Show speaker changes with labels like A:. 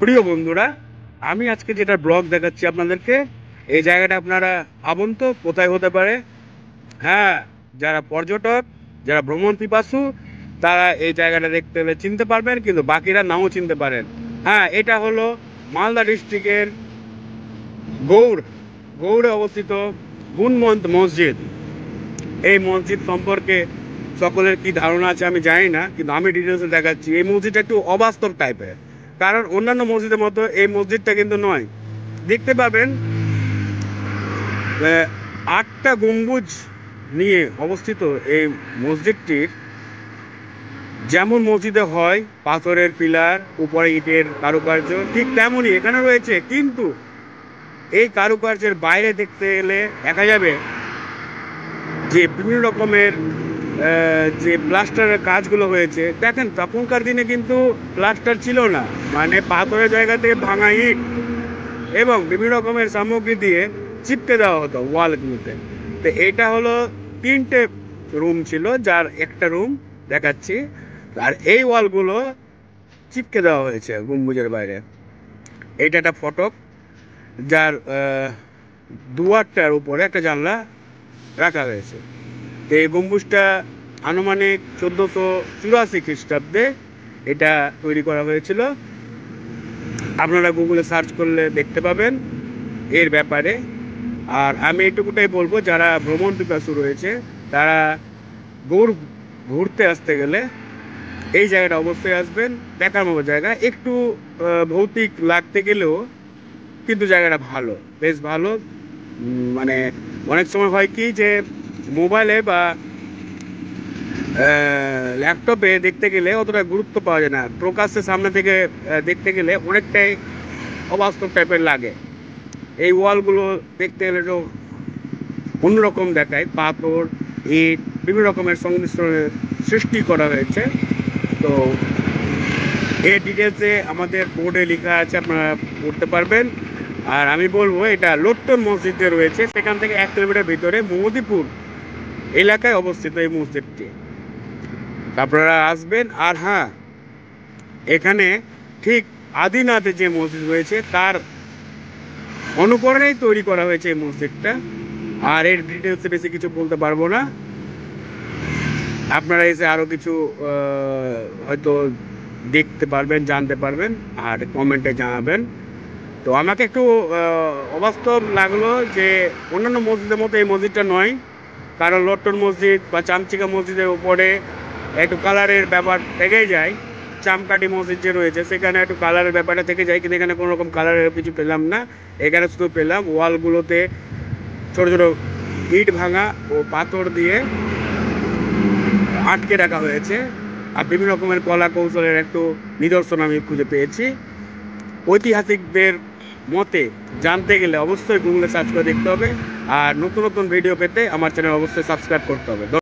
A: প্রিয় বন্ধুরা, আমি আজকে যেটা ব্লগ দেখাচ্ছি আপনাদেরকে, এই জায়গাটা আপনারা ভাবুন তো কোথায় হতে পারে। হ্যাঁ, যারা পর্যটক, যারা ভ্রমণ পিপাসু, তারা এই জায়গাটা দেখতে পেলে চিনতে পারবেন, কিন্তু বাকিরা নাও চিনতে পারেন। হ্যাঁ, এটা হলো মালদা ডিস্ট্রিক্টের গৌড়ে অবস্থিত গুণমন্ত মসজিদ। এই মসজিদ সম্পর্কে সকলের কি ধারণা আছে আমি জানি না, কিন্তু আমি ডিটেলসে দেখাচ্ছি। এই মসজিদটা একটু অবাস্তব টাইপের, কারণ অন্যান্য মসজিদের মতো এই মসজিদটা কিন্তু নয়। দেখতে পাবেন 8টা গম্বুজ নিয়ে অবস্থিত এই মসজিদটির। যেমন মসজিদে হয় পাথরের পিলার, উপরে ইটের কারুকার্য, ঠিক তেমনই এখানে রয়েছে, কিন্তু এই কারুকার্যের বাইরে দেখতে এলে দেখা যাবে যে বিভিন্ন রকমের যে প্লাস্টারের কাজগুলো হয়েছে। দেখেন, তখনকার দিনে কিন্তু প্লাস্টার ছিল না, মানে পাথরের জায়গা থেকে ভাঙা ইট এবং বিভিন্ন রকমের সামগ্রী দিয়ে চিপকে দেওয়া হতো ওয়ালগুলোতে। তো এটা হলো 3টে রুম ছিল, যার একটা রুম দেখাচ্ছি। আর এই ওয়ালগুলো চিপকে দেওয়া হয়েছে গম্বুজের বাইরে। এইটা একটা ফটক, যার দুয়ারটার উপরে একটা জানলা রাখা হয়েছে। তো এই গম্বুজটা আনুমানিক 1484 খ্রিস্টাব্দে এটা তৈরি করা হয়েছিল। আপনারা গুগলে সার্চ করলে দেখতে পাবেন এর ব্যাপারে। আর আমি এটুকুটাই বলবো, যারা ভ্রমণ পিপাসু রয়েছে তারা গৌড় ঘুরতে আসতে গেলে এই জায়গাটা অবশ্যই আসবেন। দেখার মতো জায়গা, একটু ভৌতিক লাগতে গেলেও কিন্তু জায়গাটা ভালো, বেশ ভালো। মানে অনেক সময় হয় কি যে মোবাইলে বা ল্যাপটপে দেখতে গেলে অতটা গুরুত্ব পাওয়া যায় না, প্রকাশ্যে সামনে থেকে দেখতে গেলে অনেকটাই অবাস্তব টাইপের লাগে। এই ওয়ালগুলো দেখতে গেলে তো অন্যরকম দেখায়, পাথর, ইট, বিভিন্ন রকমের সংমিশ্রণের সৃষ্টি করা হয়েছে। তো এর ডিটেলসে আমাদের বোর্ডে লেখা আছে, আপনারা পড়তে পারবেন। আর আমি বলবো, এটা লোট্টন মসজিদে রয়েছে, সেখান থেকে 1 কিলোমিটার ভিতরে মোদিপুর এলাকায় অবস্থিত এই মসজিদটি। আপনারা আসবেন। আর হ্যাঁ, এখানে ঠিক আদিনাথে যে মসজিদ রয়েছে তার অনুকরণেই তৈরি করা হয়েছে এই মসজিদটা। আর এর ডিটেলসে বেশি কিছু বলতে পারবো না, আপনারা এসে আরও কিছু হয়তো দেখতে পারবেন, জানতে পারবেন, আর কমেন্টে জানাবেন। তো আমাকে একটু অবাস্তব লাগলো যে অন্যান্য মসজিদের মতো এই মসজিদটা নয়, কারণ লট্টন মসজিদ বা চামচিকা মসজিদের উপরে একটু কালারের ব্যাপার থেকেই যায়। চামকাঠি মসজিদ যে রয়েছে সেখানে একটু কালারের ব্যাপারটা থেকে যায়, কিন্তু এখানে কোনো রকম কালারের কিছু পেলাম না। এখানে শুধু পেলাম ওয়ালগুলোতে ছোটো ছোটো ইট ভাঙা ও পাথর দিয়ে আটকে রাখা হয়েছে। আর বিভিন্ন রকমের কলা কৌশলের একটু নিদর্শন আমি খুঁজে পেয়েছি। ঐতিহাসিকদের মতে জানতে গেলে অবশ্যই গুগলে সার্চ করে দেখতে হবে। আর নতুন নতুন ভিডিও পেতে আমার চ্যানেল অবশ্যই সাবস্ক্রাইব করতে হবে।